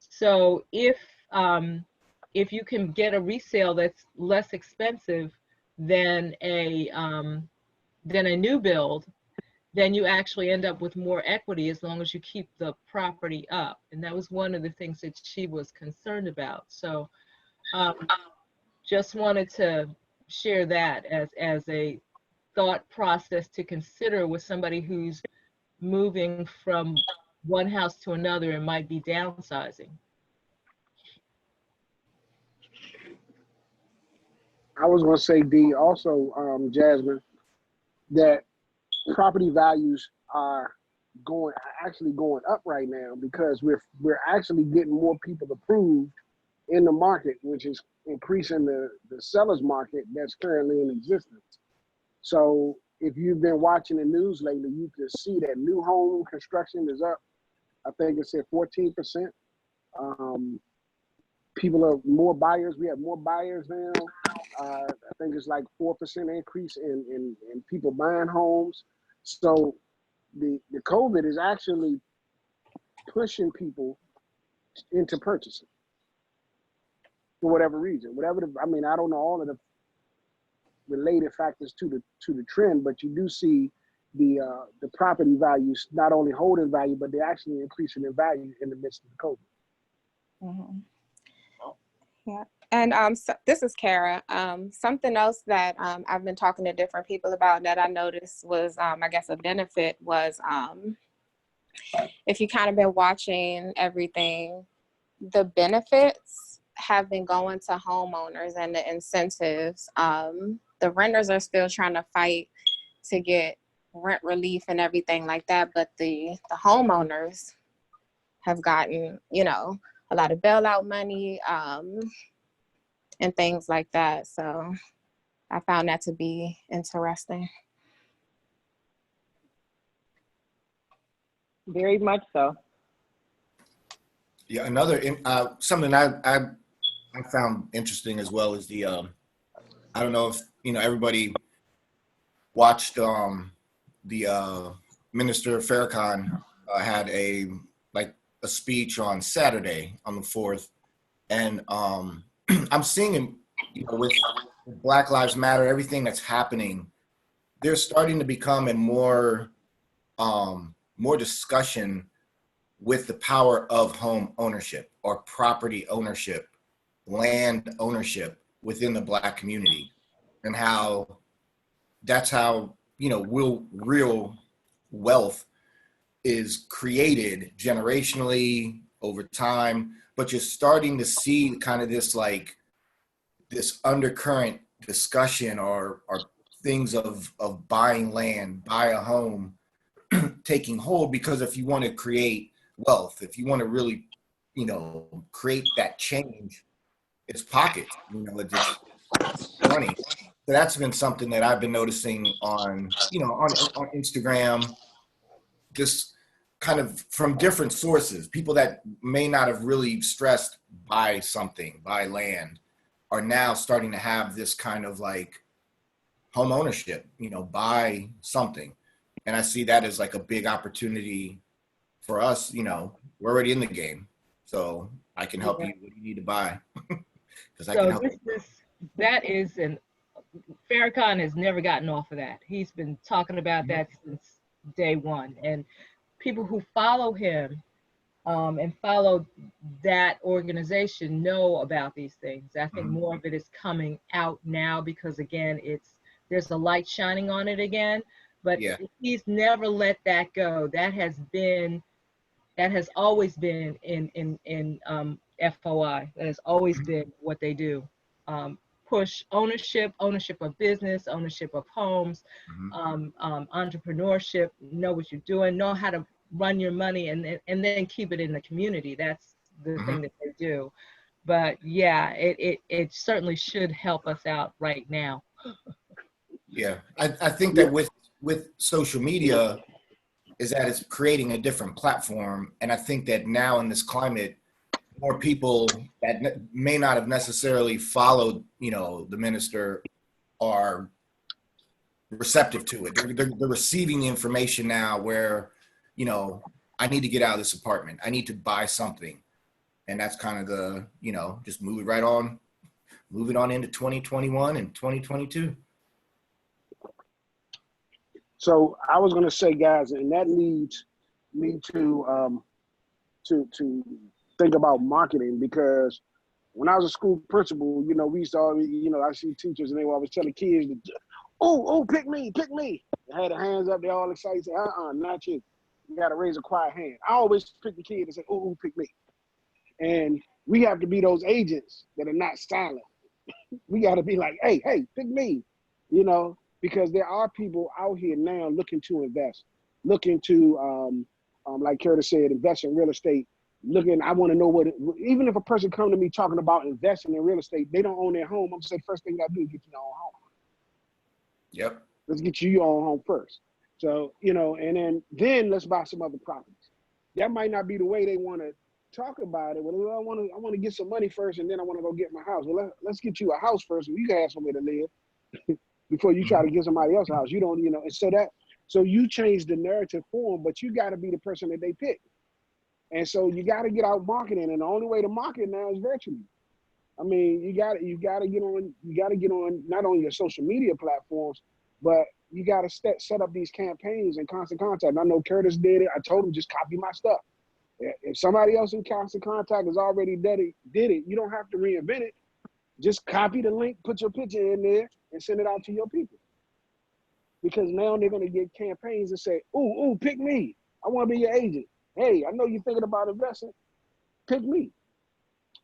So if you can get a resale that's less expensive than a new build, then you actually end up with more equity as long as you keep the property up. And that was one of the things that she was concerned about. So um, just wanted to share that as a thought process to consider with somebody who's moving from one house to another and might be downsizing. I was going to say, D, also, Jasmine, that property values are actually going up right now because we're actually getting more people approved in the market, which is increasing the seller's market that's currently in existence. So if you've been watching the news lately, you can see that new home construction is up. I think it said 14%. People are more buyers. We have more buyers now. I think it's like 4% increase in people buying homes. So the COVID is actually pushing people into purchasing for whatever reason. I don't know all of the related factors to the trend, but you do see the property values not only holding value, but they're actually increasing in value in the midst of the COVID. Mm-hmm. Yeah. And so this is Kara. Something else that I've been talking to different people about that I noticed was, I guess, a benefit was if you kind of been watching everything, the benefits have been going to homeowners and the incentives. The renters are still trying to fight to get rent relief and everything like that, but the homeowners have gotten, a lot of bailout money and things like that. So I found that to be interesting. Very much so. Yeah, another something I found interesting as well is the I don't know if everybody watched the Minister Farrakhan had a speech on Saturday on the 4th, and I'm seeing with Black Lives Matter, everything that's happening, there's starting to become a more discussion with the power of home ownership or property ownership, land ownership within the Black community, and how that's how real wealth is created generationally over time. But you're starting to see kind of this undercurrent discussion or things of buying land, buy a home taking hold, because if you want to create wealth, if you want to really create that change, it's pockets, it's money. So that's been something that I've been noticing on Instagram, just kind of from different sources. People that may not have really stressed buy land, are now starting to have this kind of home ownership, buy something. And I see that as a big opportunity for us. We're already in the game, so I can help you. What do you need to buy? Because I can help you. Farrakhan has never gotten off of that. He's been talking about that since day one. And people who follow him and follow that organization know about these things. I think more of it is coming out now because, again, there's a light shining on it again. But he's never let that go. That has always been in FOI. That has always been what they do. Push ownership of business, ownership of homes, entrepreneurship, know what you're doing, know how to run your money, and then keep it in the community. That's the thing that they do. But yeah, it certainly should help us out right now. Yeah, I think that with social media is that it's creating a different platform. And I think that now in this climate, more people that may not have necessarily followed, the minister are receptive to it. They're receiving the information now where, I need to get out of this apartment. I need to buy something. And that's kind of the, just move it on into 2021 and 2022. So I was going to say, guys, and that leads me to think about marketing, because when I was a school principal, we used to always, I see teachers and they were always telling kids, oh, pick me. They had their hands up, they all excited, say, not you. You got to raise a quiet hand. I always pick the kid and say, oh, pick me. And we have to be those agents that are not silent. We got to be like, hey, pick me, because there are people out here now looking to invest, looking to, like Curtis said, invest in real estate. I want to know even if a person come to me talking about investing in real estate, they don't own their home. I'm going to say, first thing you got to do is get your own home. Yep. Let's get you your own home first. So, and then let's buy some other properties. That might not be the way they want to talk about it. Well, I want to get some money first, and then I want to go get my house. Well, let's get you a house first, so you can have somewhere to live before you try to get somebody else's house. You don't, and so you change the narrative for them, but you got to be the person that they pick. And so you got to get out marketing, and the only way to market now is virtually. I mean, you got to get on not only your social media platforms, but you got to set up these campaigns in Constant Contact. I know Curtis did it. I told him, just copy my stuff. If somebody else in Constant Contact has already did it, you don't have to reinvent it. Just copy the link, put your picture in there, and send it out to your people. Because now they're going to get campaigns and say, ooh, pick me. I want to be your agent. Hey, I know you're thinking about investing. Pick me.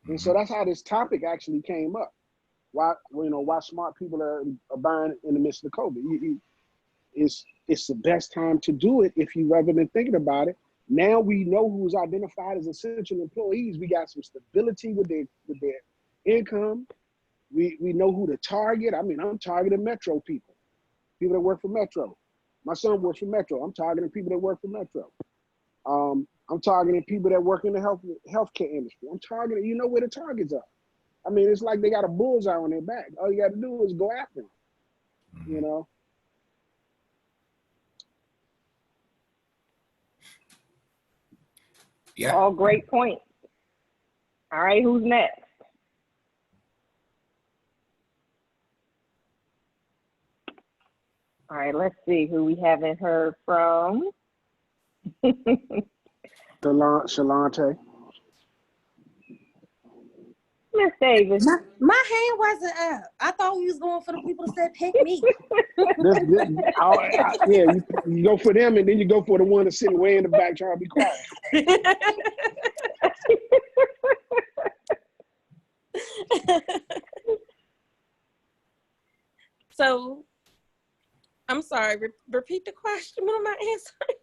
And so that's how this topic actually came up. Why smart people are buying in the midst of COVID. It's the best time to do it if you ever been thinking about it. Now we know who's identified as essential employees. We got some stability with their income. We know who to target. I mean, I'm targeting Metro people that work for Metro. My son works for Metro. I'm targeting people that work for Metro. I'm targeting people that work in the healthcare industry. I'm targeting, where the targets are. I mean, it's like they got a bullseye on their back. All you got to do is go after them, Yeah. All great points. All right, who's next? All right, let's see who we haven't heard from. Shalante. Miss Davis. My hand wasn't up. I thought we was going for the people that said pick me. You go for them, and then you go for the one that's sitting way in the back trying to be quiet. So, I'm sorry. Repeat the question. What am I answering?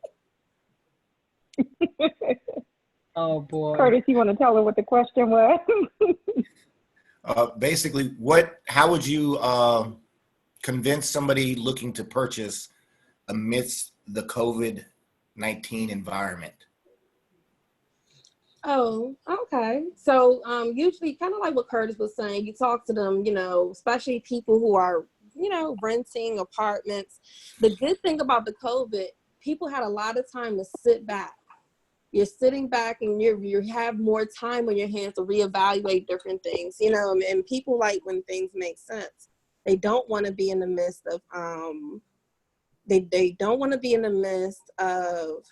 Oh boy. Curtis, you want to tell her what the question was? Basically, how would you convince somebody looking to purchase amidst the COVID-19 environment? Oh, okay. So usually kind of like what Curtis was saying, you talk to them, especially people who are, renting apartments. The good thing about the COVID, people had a lot of time to sit back. You're sitting back and you have more time on your hands to reevaluate different things, and people like when things make sense. They don't want to be in the midst of, they don't want to be in the midst of,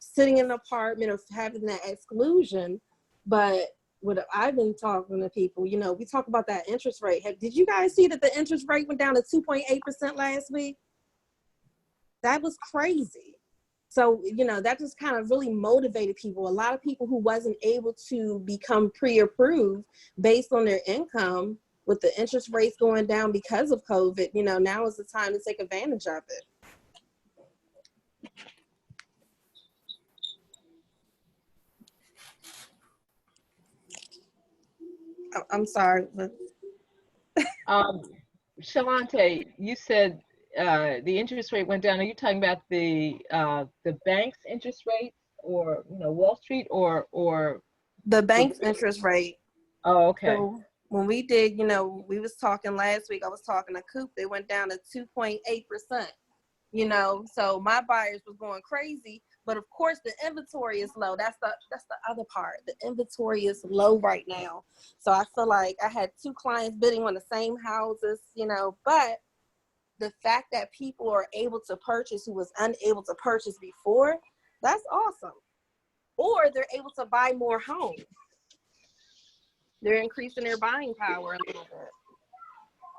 sitting in an apartment or having that exclusion. But what I've been talking to people, we talk about that interest rate. Did you guys see that the interest rate went down to 2.8% last week? That was crazy. So, that just kind of really motivated people. A lot of people who wasn't able to become pre-approved based on their income, with the interest rates going down because of COVID, now is the time to take advantage of it. I'm sorry. Shalante, you said the interest rate went down. Are you talking about the bank's interest rate, or Wall Street, or The bank's interest rate? Oh, okay. So when we did, we was talking last week, I was talking to Coop, they went down to 2.8%. you know, so my buyers was going crazy. But of course the inventory is low. That's the other part. The inventory is low right now. So I feel like I had 2 clients bidding on the same houses, you know, but the fact that people are able to purchase who was unable to purchase before, that's awesome. Or they're able to buy more homes. They're increasing their buying power a little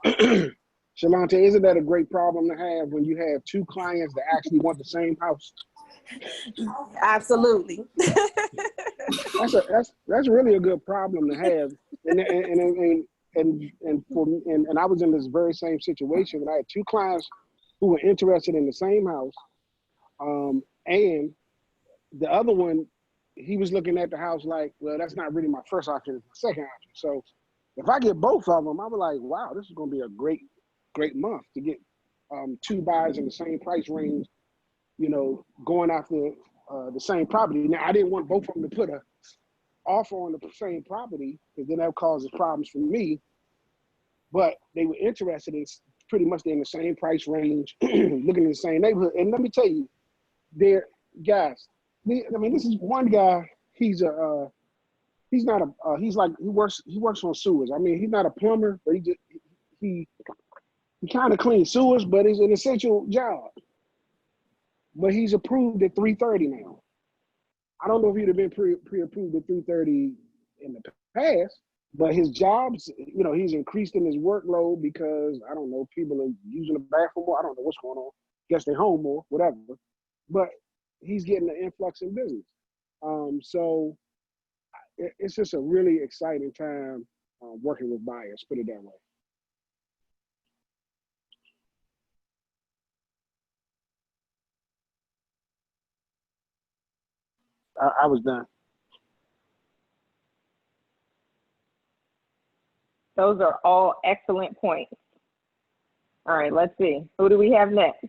bit. Shalonte, isn't that a great problem to have when you have 2 clients that actually want the same house? Absolutely. That's really a good problem to have. And I was in this very same situation when I had 2 clients who were interested in the same house, and the other one, he was looking at the house like, well, that's not really my first option, it's my second option. So if I get both of them, I was like, wow, this is going to be a great month to get 2 buyers in the same price range, you know, going after the same property. Now, I didn't want both of them to put a offer on the same property because then that causes problems for me. But they were interested in pretty much in the same price range, looking in the same neighborhood. And let me tell you, they're guys. I mean, this is one guy. He's not a he works on sewers. I mean, he's not a plumber, but he kind of cleans sewers, but it's an essential job. But he's approved at 330 now. I don't know if he'd have been pre-approved at 330 in the past, but his jobs, you know, he's increased in his workload because, I don't know, people are using the bathroom more. I don't know what's going on. Guess they're home more, whatever. But he's getting an influx in business. So it's just a really exciting time working with buyers, put it that way. I was done. Those are all excellent points. All right, let's see. Who do we have next?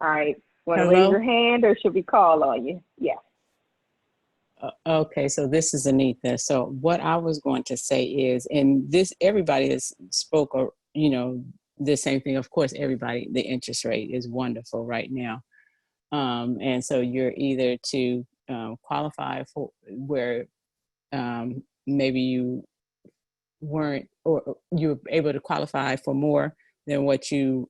All right. Want to raise your hand or should we call on you? Yeah. Okay, so this is Anita. So what I was going to say is, and this, everybody has spoke, or, you know, the same thing. Of course, everybody, the interest rate is wonderful right now. And so you're either to qualify for where maybe you weren't, or you were able to qualify for more than what you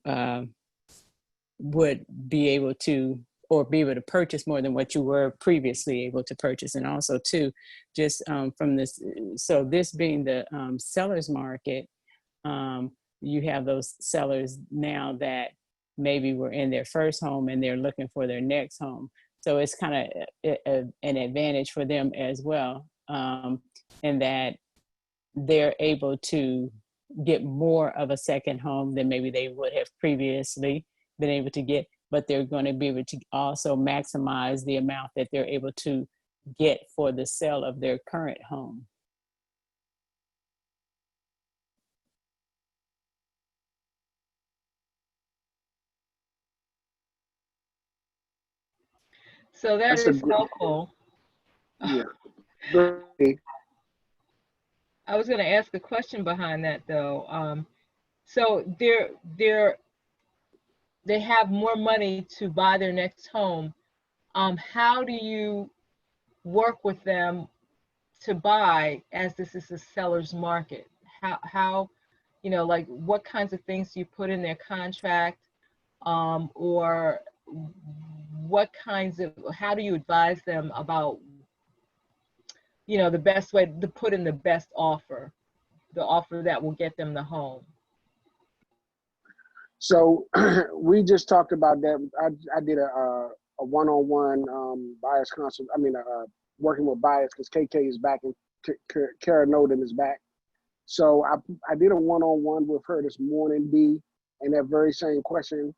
would be able to, or be able to purchase more than what you were previously able to purchase. And also too, just from this, so this being the seller's market, you have those sellers now that maybe were in their first home and they're looking for their next home. So it's kind of an advantage for them as well, in that they're able to get more of a second home than maybe they would have previously been able to get, but they're going to be able to also maximize the amount that they're able to get for the sale of their current home. So that is helpful. Yeah. I was going to ask a question behind that though. So they have more money to buy their next home. How do you work with them to buy, as this is a seller's market? How you know, like, what kinds of things do you put in their contract, or what kinds of, how do you advise them about, you know, the best way to put in the best offer, the offer that will get them the home? So we just talked about that. I did a one-on-one buyers consult. I mean, working with buyers because KK is back and Kara Noden is back. So I did a one-on-one with her this morning, D, and that very same question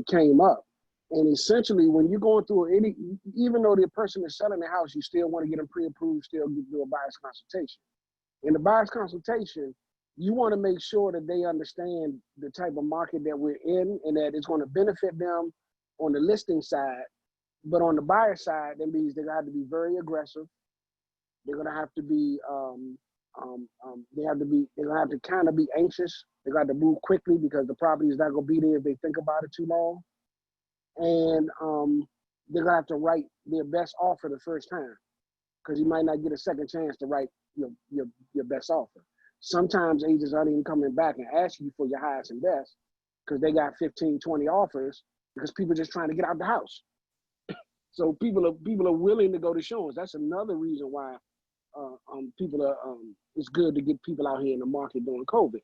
came up. And essentially, when you're going through any, even though the person is selling the house, you still want to get them pre-approved, still do a buyer's consultation. In the buyer's consultation, you want to make sure that they understand the type of market that we're in and that it's going to benefit them on the listing side. But on the buyer side, that means they're going to have to be very aggressive. They're going to have to be They're gonna have to kind of be anxious. They got to move quickly because the property is not gonna be there if they think about it too long. And they're gonna have to write their best offer the first time because you might not get a second chance to write your best offer. Sometimes agents aren't even coming back and asking you for your highest and best because they got 15, 20 offers because people are just trying to get out the house. So people are willing to go to showings. That's another reason why people are. It's good to get people out here in the market during COVID.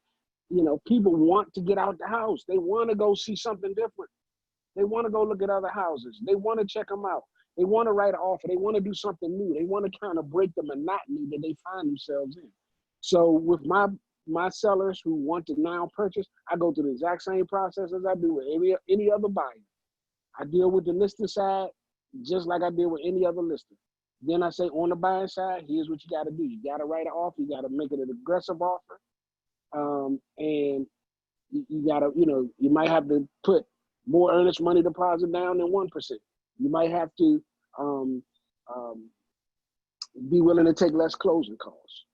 You know, people want to get out the house. They want to go see something different. They want to go look at other houses. They want to check them out. They want to write an offer. They want to do something new. They want to kind of break the monotony that they find themselves in. So with my sellers who want to now purchase, I go through the exact same process as I do with any other buyer. I deal with the listing side just like I deal with any other listing. Then I say on the buying side, here's what you got to do. You got to write an offer. You got to make it an aggressive offer. And you got to, you might have to put more earnest money deposit down than 1%. You might have to be willing to take less closing costs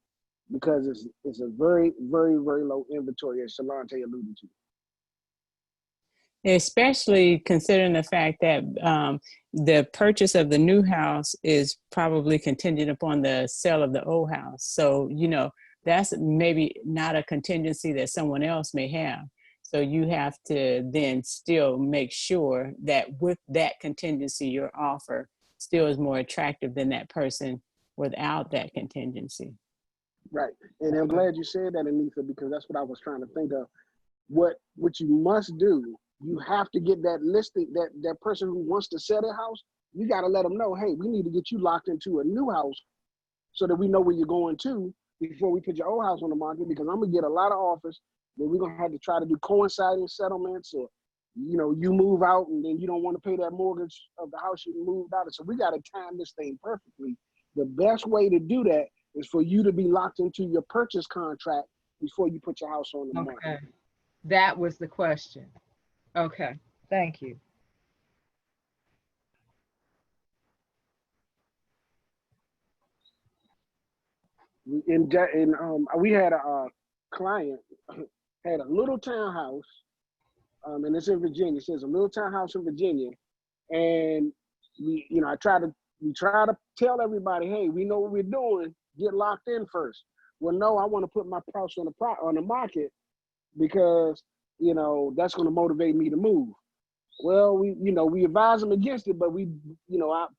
because it's a very, very, very low inventory, as Shalante alluded to. Especially considering the fact that the purchase of the new house is probably contingent upon the sale of the old house. So, that's maybe not a contingency that someone else may have. So you have to then still make sure that with that contingency, your offer still is more attractive than that person without that contingency. Right. And I'm glad you said that, Anita, because that's what I was trying to think of. What you must do, you have to get that listing, that person who wants to sell their house, you got to let them know, hey, we need to get you locked into a new house so that we know where you're going to before we put your old house on the market, because I'm going to get a lot of offers that we're going to have to try to do coinciding settlements, or, you move out and then you don't want to pay that mortgage of the house you moved out of. So we got to time this thing perfectly. The best way to do that is for you to be locked into your purchase contract before you put your house on the market. Okay. That was the question. Okay. Thank you. We had a client had a little townhouse, and it's in Virginia. It says a little townhouse in Virginia, and we try to tell everybody, hey, we know what we're doing. Get locked in first. Well, no, I want to put my house on the market because that's going to motivate me to move. Well, we advise them against it, but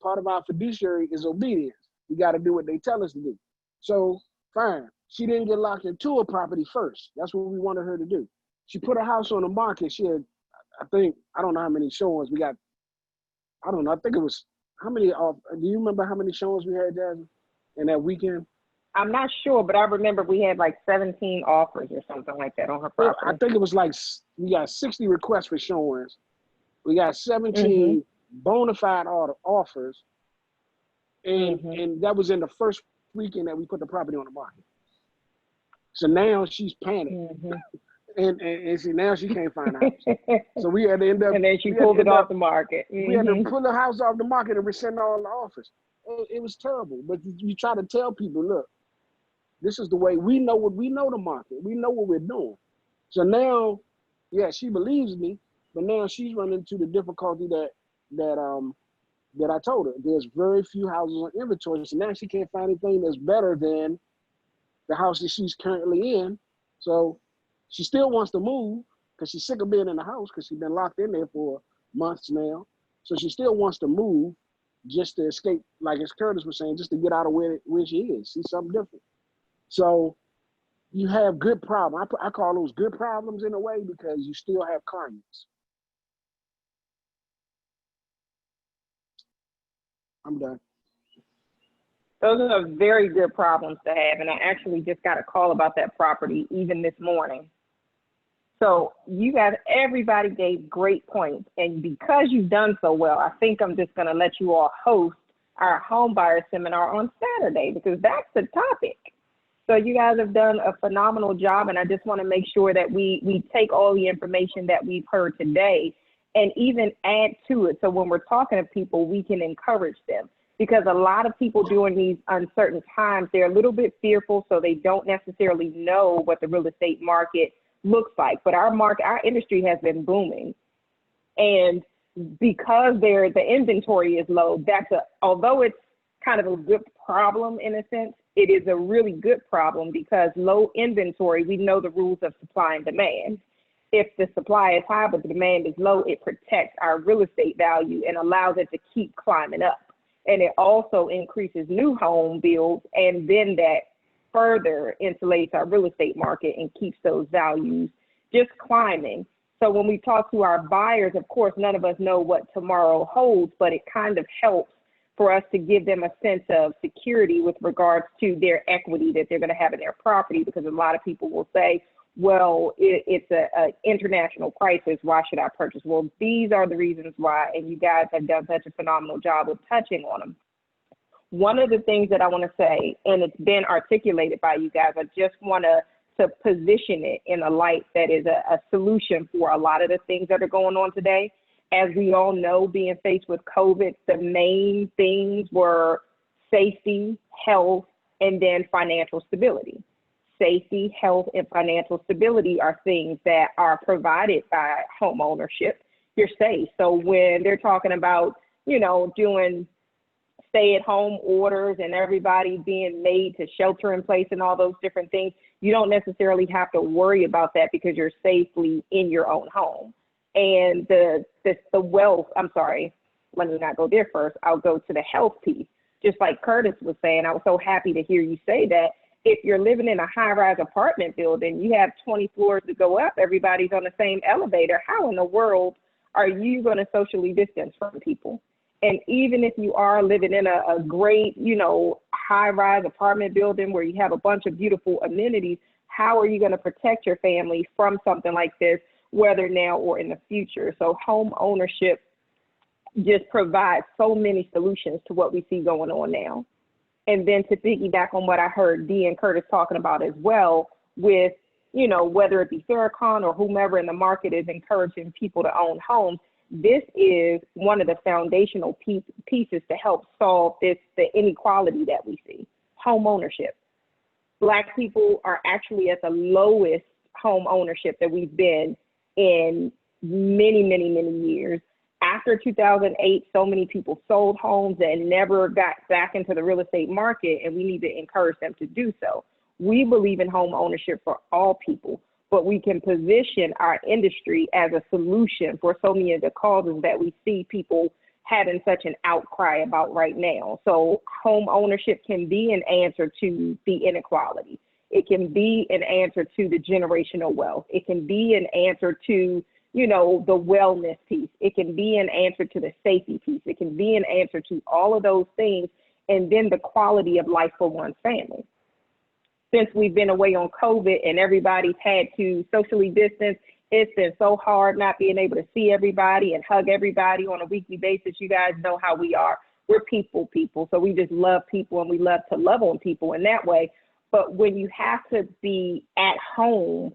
part of our fiduciary is obedience. We got to do what they tell us to do. So fine, she didn't get locked into a property first. That's what we wanted her to do. She put her house on the market. She had, I don't know how many showings we got. I don't know. I think it was how many. Do you remember how many showings we had, Jasmine, in that weekend? I'm not sure, but I remember we had like 17 offers or something like that on her property. I think it was like we got 60 requests for showings. We got 17 bona fide offers, and that was in the first weekend that we put the property on the market. So now she's panicked, and now she can't find a house. So we had to end up. And then she pulled it off the market. We had to pull the house off the market and rescind all the offers. It was terrible. But you try to tell people, look, this is the way we know the market. We know what we're doing. So now, yeah, she believes me, but now she's running into the difficulty that I told her. There's very few houses on inventory, so now she can't find anything that's better than the house that she's currently in. So she still wants to move because she's sick of being in the house because she's been locked in there for months now. So she still wants to move just to escape, like as Curtis was saying, just to get out of where she is, see something different. So you have good problems. I call those good problems in a way because you still have clients. I'm done. Those are very good problems to have. And I actually just got a call about that property even this morning. So you guys, everybody gave great points. And because you've done so well, I think I'm just going to let you all host our home buyer seminar on Saturday because that's the topic. So you guys have done a phenomenal job. And I just want to make sure that we take all the information that we've heard today and even add to it. So when we're talking to people, we can encourage them. because a lot of people during these uncertain times, they're a little bit fearful, so they don't necessarily know what the real estate market looks like. But our industry has been booming. And because the inventory is low, although it's kind of a good problem in a sense, it is a really good problem because low inventory, we know the rules of supply and demand. If the supply is high but the demand is low, it protects our real estate value and allows it to keep climbing up. And it also increases new home builds, and then that further insulates our real estate market and keeps those values just climbing. So when we talk to our buyers, of course, none of us know what tomorrow holds, but it kind of helps for us to give them a sense of security with regards to their equity that they're going to have in their property, because a lot of people will say, well, it's an international crisis. Why should I purchase? Well, these are the reasons why, and you guys have done such a phenomenal job of touching on them. One of the things that I want to say, and it's been articulated by you guys, I just want to position it in a light that is a solution for a lot of the things that are going on today. As we all know, being faced with COVID, the main things were safety, health, and then financial stability. Safety, health, and financial stability are things that are provided by home ownership. You're safe. So when they're talking about, doing stay-at-home orders and everybody being made to shelter in place and all those different things, you don't necessarily have to worry about that because you're safely in your own home. And the wealth, I'm sorry, let me not go there first. I'll go to the health piece. Just like Curtis was saying, I was so happy to hear you say that. If you're living in a high-rise apartment building, you have 20 floors to go up, everybody's on the same elevator. How in the world are you going to socially distance from people? And even if you are living in a great, high-rise apartment building where you have a bunch of beautiful amenities, how are you going to protect your family from something like this, whether now or in the future? So home ownership just provides so many solutions to what we see going on now. And then to piggyback on what I heard Dee and Curtis talking about as well, with, whether it be Farrakhan or whomever in the market is encouraging people to own homes, this is one of the foundational pieces to help solve the inequality that we see. Home ownership. Black people are actually at the lowest home ownership that we've been in many, many, many years. After 2008, so many people sold homes and never got back into the real estate market, and we need to encourage them to do so. We believe in home ownership for all people, but we can position our industry as a solution for so many of the causes that we see people having such an outcry about right now. So home ownership can be an answer to the inequality. It can be an answer to the generational wealth. It can be an answer to the wellness piece. It can be an answer to the safety piece. It can be an answer to all of those things, and then the quality of life for one's family. Since we've been away on COVID and everybody's had to socially distance, it's been so hard not being able to see everybody and hug everybody on a weekly basis. You guys know how we are. We're people. So we just love people, and we love to love on people in that way. But when you have to be at home,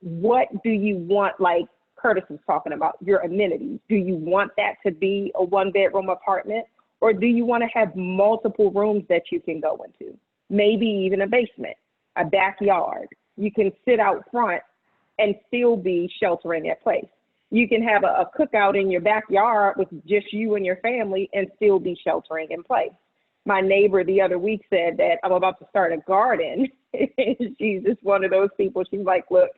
what do you want? Like Curtis was talking about, your amenities. Do you want that to be a one-bedroom apartment, or do you want to have multiple rooms that you can go into? Maybe even a basement, a backyard. You can sit out front and still be sheltering in place. You can have a cookout in your backyard with just you and your family and still be sheltering in place. My neighbor the other week said that I'm about to start a garden. She's just one of those people. She's like, look,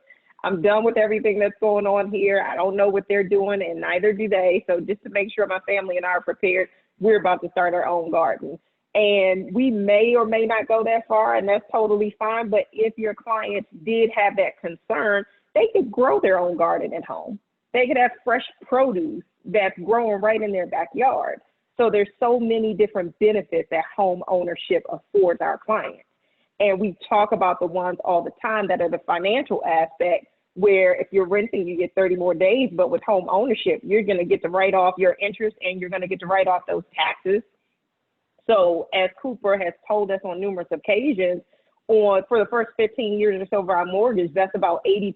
I'm done with everything that's going on here. I don't know what they're doing, and neither do they. So just to make sure my family and I are prepared, we're about to start our own garden. And we may or may not go that far, and that's totally fine. But if your clients did have that concern, they could grow their own garden at home. They could have fresh produce that's growing right in their backyard. So there's so many different benefits that home ownership affords our clients. And we talk about the ones all the time that are the financial aspect, where if you're renting, you get 30 more days, but with home ownership, you're going to get to write off your interest and you're going to get to write off those taxes. So as Cooper has told us on numerous occasions, for the first 15 years or so of our mortgage, that's about 80%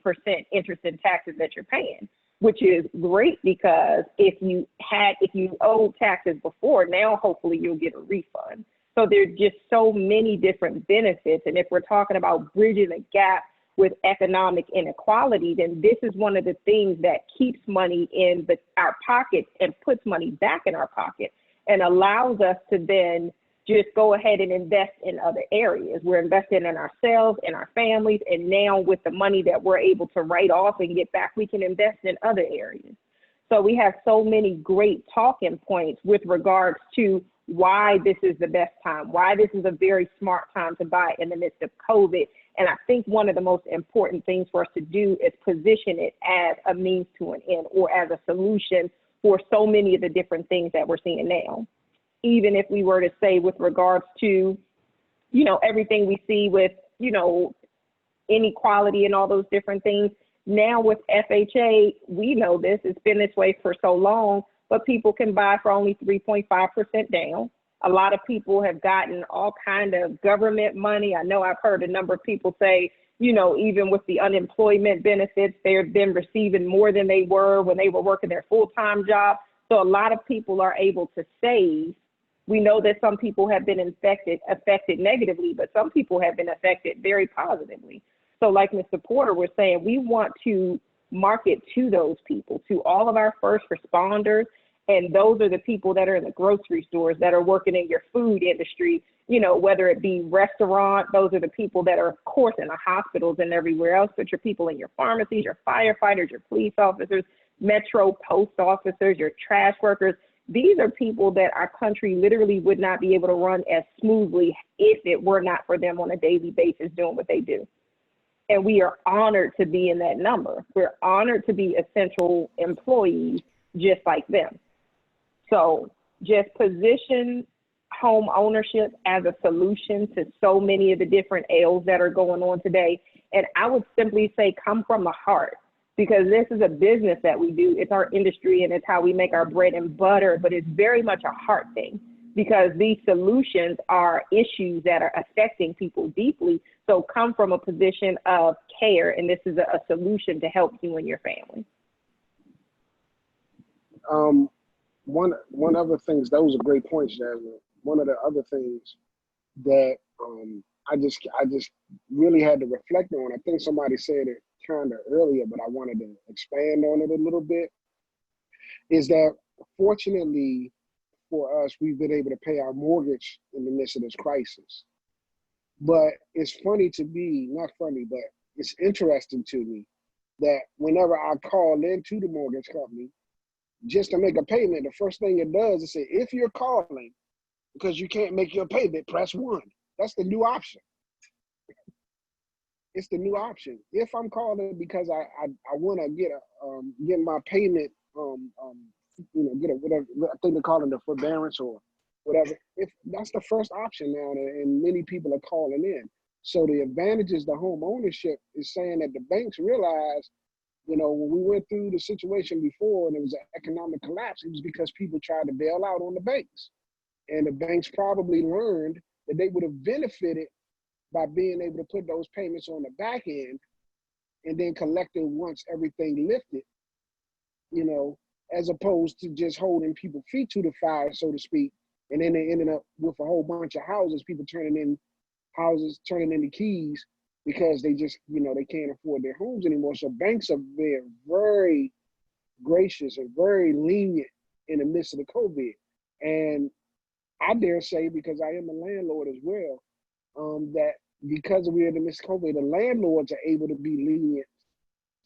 interest and taxes that you're paying. which is great because if you owed taxes before, now hopefully you'll get a refund. So there's just so many different benefits. And if we're talking about bridging the gap with economic inequality, then this is one of the things that keeps money in our pockets and puts money back in our pocket and allows us to then just go ahead and invest in other areas. We're investing in ourselves and our families, and now with the money that we're able to write off and get back, we can invest in other areas. So we have so many great talking points with regards to why this is the best time, why this is a very smart time to buy in the midst of COVID. And I think one of the most important things for us to do is position it as a means to an end or as a solution for so many of the different things that we're seeing now. Even if we were to say with regards to, everything we see with, inequality and all those different things, now with FHA, we know this, it's been this way for so long, but people can buy for only 3.5% down. A lot of people have gotten all kind of government money. I know I've heard a number of people say, even with the unemployment benefits, they've been receiving more than they were when they were working their full-time job. So a lot of people are able to save. We know that some people have been affected negatively, but some people have been affected very positively. So like Mr. Porter was saying, we want to market to those people, to all of our first responders. And those are the people that are in the grocery stores, that are working in your food industry, whether it be restaurant, those are the people that are, of course, in the hospitals and everywhere else, but your people in your pharmacies, your firefighters, your police officers, metro post officers, your trash workers. These are people that our country literally would not be able to run as smoothly if it were not for them on a daily basis doing what they do. And we are honored to be in that number. We're honored to be essential employees just like them. So just position home ownership as a solution to so many of the different ails that are going on today. And I would simply say come from the heart, because this is a business that we do. It's our industry and it's how we make our bread and butter, but it's very much a heart thing, because these solutions are issues that are affecting people deeply. So come from a position of care, and this is a solution to help you and your family. One other things, those are great points, Jasmine. One of the other things that I just really had to reflect on, I think somebody said it kind of earlier, but I wanted to expand on it a little bit, is that fortunately for us, we've been able to pay our mortgage in the midst of this crisis. But it's funny to me, not funny, but it's interesting to me that whenever I call into the mortgage company just to make a payment, the first thing it does is say, if you're calling because you can't make your payment, press 1. That's the new option. It's the new option. If I'm calling because I want to get my payment, get a whatever, I think they're calling the forbearance or whatever. If that's the first option now, and many people are calling in. So the advantages to home ownership is saying that the banks realize, when we went through the situation before and it was an economic collapse, it was because people tried to bail out on the banks. And the banks probably learned that they would have benefited by being able to put those payments on the back end and then collecting once everything lifted, as opposed to just holding people's feet to the fire, so to speak. And then they ended up with a whole bunch of houses, people turning into keys because they just, they can't afford their homes anymore. So banks are being very gracious and very lenient in the midst of the COVID. And I dare say, because I am a landlord as well, that because we're in the midst of COVID, the landlords are able to be lenient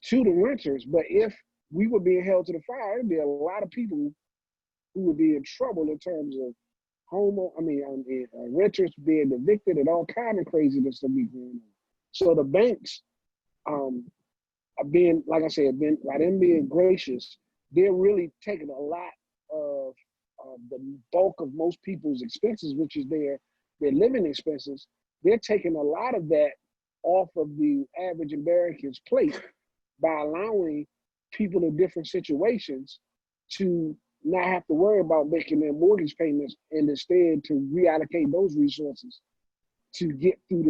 to the renters. But if we were being held to the fire, there'd be a lot of people who would be in trouble in terms of renters being evicted and all kind of craziness to be going on. So the banks are being, like I said, by them being gracious, they're really taking a lot of the bulk of most people's expenses, which is their living expenses. They're taking a lot of that off of the average American's plate by allowing people in different situations to not have to worry about making their mortgage payments, and instead to reallocate those resources to get through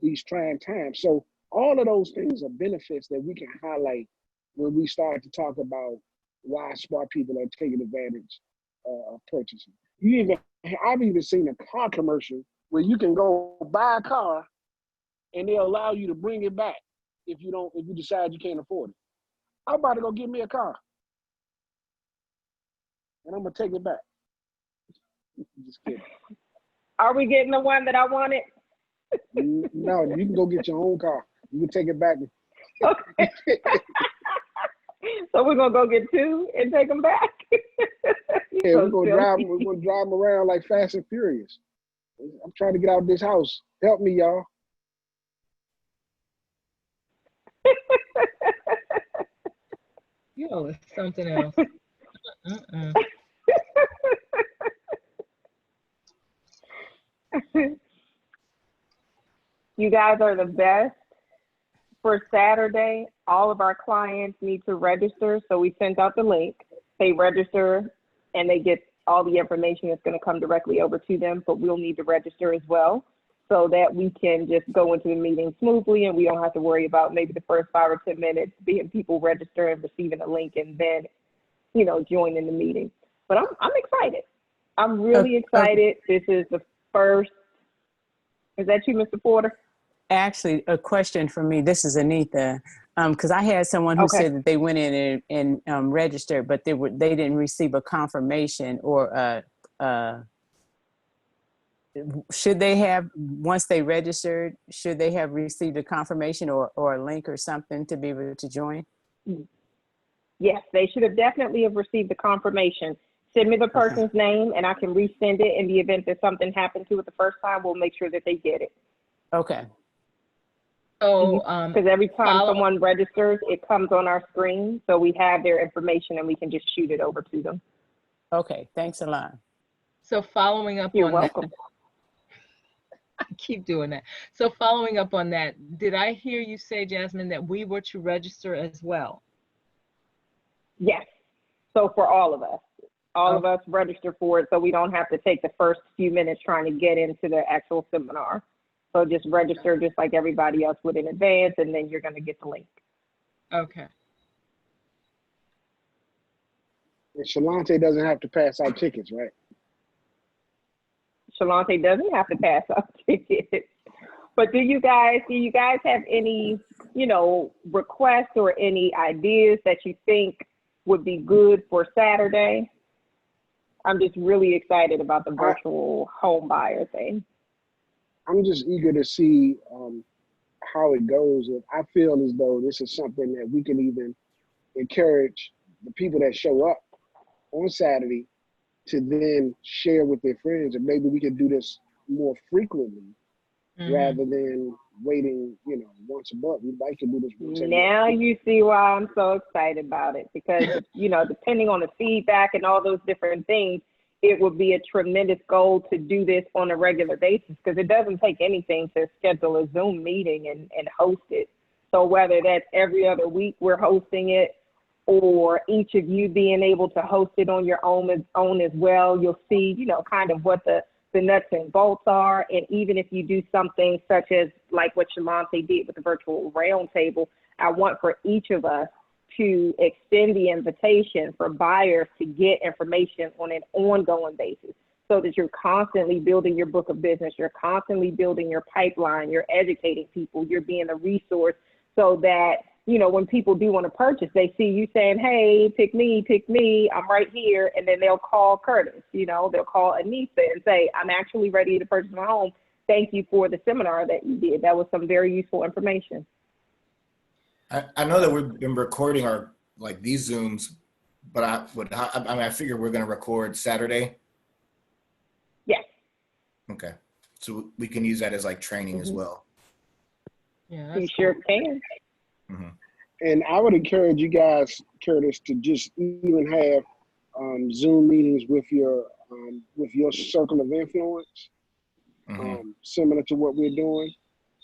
these trying times. So all of those things are benefits that we can highlight when we start to talk about why smart people are taking advantage of purchasing. I've even seen a car commercial where you can go buy a car and they'll allow you to bring it back if you decide you can't afford it. I'm about to go get me a car and I'm gonna take it back. Just kidding. Are we getting the one that I wanted? No, you can go get your own car. You can take it back. Okay. So we're gonna go get two and take them back. Yeah, we're gonna drive them around like Fast and Furious. I'm trying to get out of this house. Help me, y'all. Yo, it's something else. You guys are the best. For Saturday, all of our clients need to register. So we sent out the link. They register and they get all the information that's going to come directly over to them, but we'll need to register as well so that we can just go into the meeting smoothly and we don't have to worry about maybe the first 5 or 10 minutes being people register and receiving a link and then, joining the meeting. But I'm excited. I'm really excited. This is the first. Is that you, Mr. Porter? Actually, a question for me. This is Anita, because I had someone who said that they went in and registered, but they didn't receive a confirmation or should they have, once they registered, should they have received a confirmation or a link or something to be able to join? Yes, they should have definitely have received the confirmation. Send me the person's name and I can resend it. In the event that something happened to it the first time, we'll make sure that they get it. Okay. So, because every time someone registers, it comes on our screen. So we have their information and we can just shoot it over to them. Okay, thanks a lot. So following up You're on welcome. that, I keep doing that. So following up on that, did I hear you say, Jasmine, that we were to register as well? Yes. So for all of us. All of us register for it so we don't have to take the first few minutes trying to get into the actual seminar. So just register just like everybody else would in advance, and then you're going to get the link. Okay. And Shalante doesn't have to pass out tickets, right? Shalante doesn't have to pass out tickets. But do you guys have any, requests or any ideas that you think would be good for Saturday? I'm just really excited about the virtual home buyer thing. I'm just eager to see how it goes. And I feel as though this is something that we can even encourage the people that show up on Saturday to then share with their friends. And maybe we can do this more frequently rather than waiting, once a month. We'd like to do this once a month. Now you see why I'm so excited about it, because, depending on the feedback and all those different things, it would be a tremendous goal to do this on a regular basis, because it doesn't take anything to schedule a Zoom meeting and host it. So whether that's every other week we're hosting it, or each of you being able to host it on your own as well, you'll see, kind of what the nuts and bolts are. And even if you do something such as like what Shalante did with the virtual round table, I want for each of us to extend the invitation for buyers to get information on an ongoing basis, so that you're constantly building your book of business, you're constantly building your pipeline, you're educating people, you're being a resource, so that, when people do want to purchase, they see you saying, hey, pick me, I'm right here. And then they'll call Curtis, they'll call Anissa and say, I'm actually ready to purchase my home. Thank you for the seminar that you did. That was some very useful information. I know that we've been recording these Zooms, but I figure we're going to record Saturday. Yes. Okay. So we can use that as training as well. Yeah, you sure can. Mm-hmm. And I would encourage you guys, Curtis, to just even have Zoom meetings with your circle of influence, similar to what we're doing,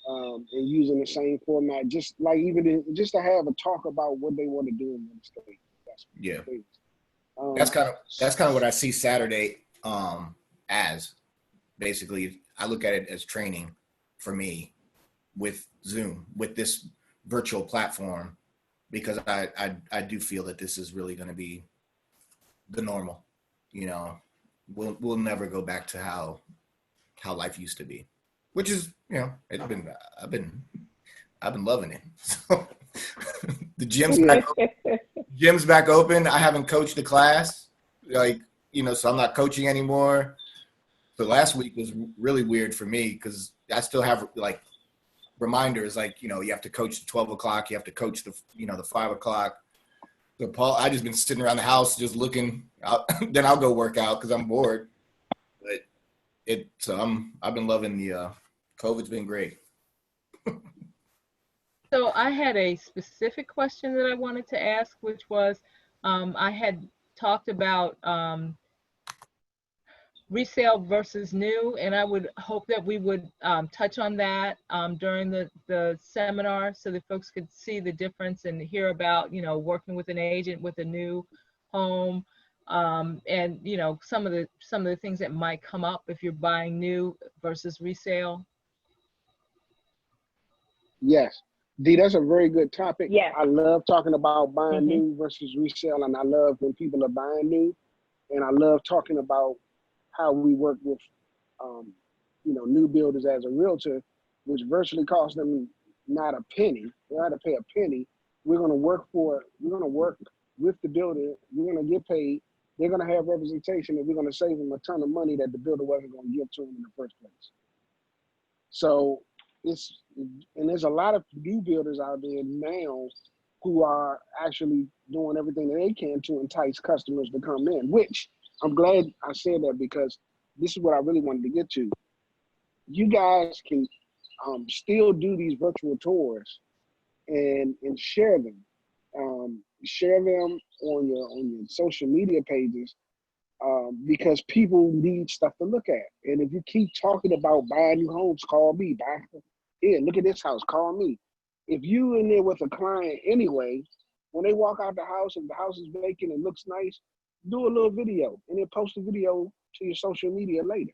and using the same format. Just to have a talk about what they want to do in the state. That's kind of what I see Saturday as. Basically, I look at it as training for me with Zoom, with this virtual platform, because I do feel that this is really going to be the normal. You know, we'll never go back to how life used to be, which is, you know, I've been loving it. So the gym's back open. I haven't coached a class, like, you know, so I'm not coaching anymore. So last week was really weird for me because I still have like reminders, like, you know, you have to coach the 12 o'clock, you have to coach the, you know, the 5 o'clock. So Paul, I just been sitting around the house just looking out. Then I'll go work out because I'm bored. But I've been loving the COVID's been great. So I had a specific question that I wanted to ask, which was, I had talked about resale versus new, and I would hope that we would touch on that during the seminar so that folks could see the difference and hear about, you know, working with an agent with a new home, and, you know, some of the things that might come up if you're buying new versus resale. Yes. D, that's a very good topic. Yes. I love talking about buying new versus resale, and I love when people are buying new, and I love talking about how we work with, you know, new builders as a realtor, which virtually costs them not a penny. They don't have to pay a penny. We're going to work with the builder. We're going to get paid. They're going to have representation, and we're going to save them a ton of money that the builder wasn't going to give to them in the first place. So there's a lot of new builders out there now who are actually doing everything that they can to entice customers to come in, which I'm glad I said that, because this is what I really wanted to get to. You guys can still do these virtual tours and share them. Share them on your social media pages, because people need stuff to look at. And if you keep talking about buying new homes, call me. Look at this house, call me. If you in there with a client anyway, when they walk out the house, if the house is vacant and looks nice, do a little video and then post the video to your social media later.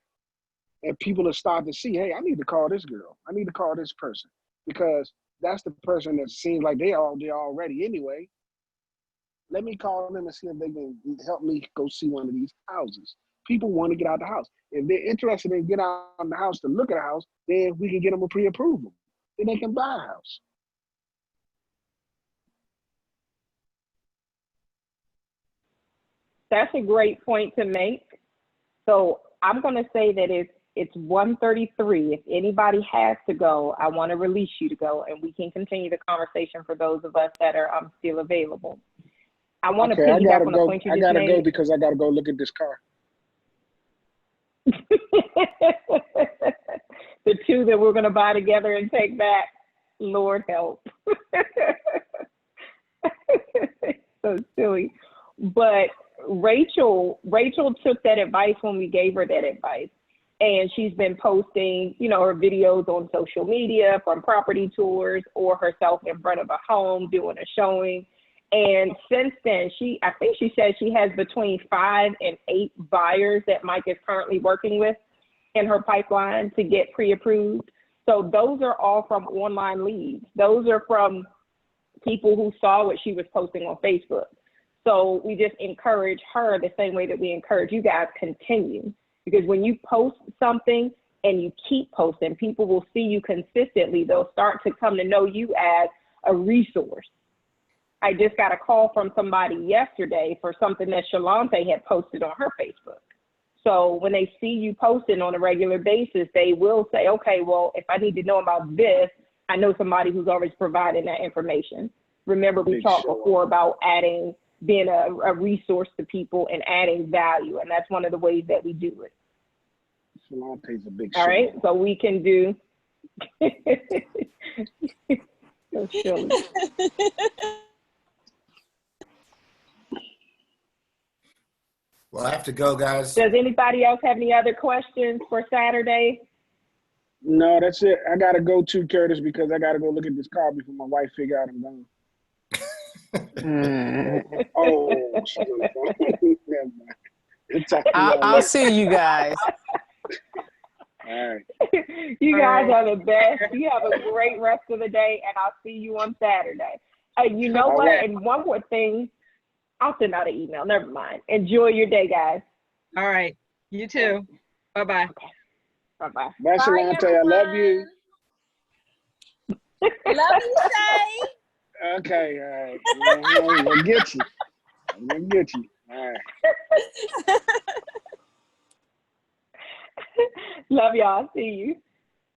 And people will start to see, hey, I need to call this girl. I need to call this person, because that's the person that seems like they're already anyway. Let me call them and see if they can help me go see one of these houses. People want to get out the house. If they're interested in getting out of the house to look at a house, then we can get them a pre-approval. Then they can buy a house. That's a great point to make. So I'm going to say that it's 1:33. If anybody has to go, I want to release you to go, and we can continue the conversation for those of us that are still available. I want to piggyback on the point you just made. I gotta go because I gotta go look at this car. The two that we're going to buy together and take back, Lord help. So silly. But Rachel took that advice when we gave her that advice. And she's been posting, you know, her videos on social media from property tours or herself in front of a home doing a showing. And since then, I think she said she has between 5 and 8 buyers that Mike is currently working with in her pipeline to get pre-approved. So those are all from online leads. Those are from people who saw what she was posting on Facebook. So we just encourage her the same way that we encourage you guys, continue. Because when you post something and you keep posting, people will see you consistently. They'll start to come to know you as a resource. I just got a call from somebody yesterday for something that Shalante had posted on her Facebook. So when they see you posting on a regular basis, they will say, okay, well, if I need to know about this, I know somebody who's always providing that information. Remember, we talked before about being a resource to people and adding value. And that's one of the ways that we do it. Shalante's a big All right, so we can do. So silly. Well, I have to go, guys. Does anybody else have any other questions for Saturday? No, that's it. I gotta go too, Curtis, because I gotta go look at this car before my wife figure out I'm gone. Oh, never mind. I'll see you guys. All right. You guys are the best. You have a great rest of the day, and I'll see you on Saturday. You know All what? right. And one more thing, I'll send out an email. Never mind. Enjoy your day, guys. All right. You too. Bye-bye. Bye bye. Bye, Bye, Shalante. I love you. Love you, Shay. Okay, all right. I'm gonna get you. I'm gonna get you. All right. Love y'all. See you.